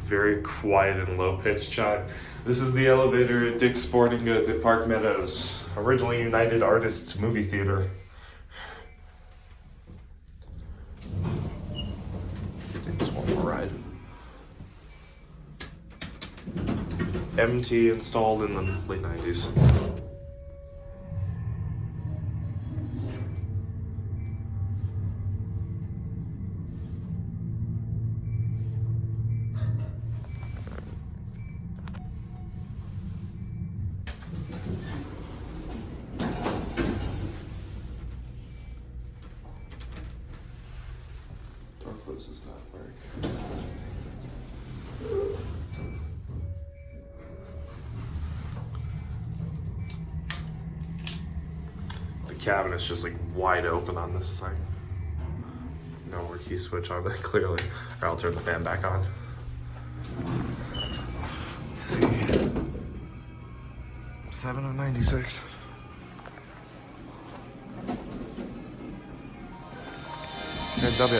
very quiet and low-pitched chime. This is the elevator at Dick's Sporting Goods at Park Meadows, originally United Artists Movie Theater. Take this one more ride. MT installed in the late 90s. Door closes not work. The cabinet's just like wide open on this thing. No more key switch on that clearly. Or I'll turn the fan back on. Let's see. 7 of 96. Good W.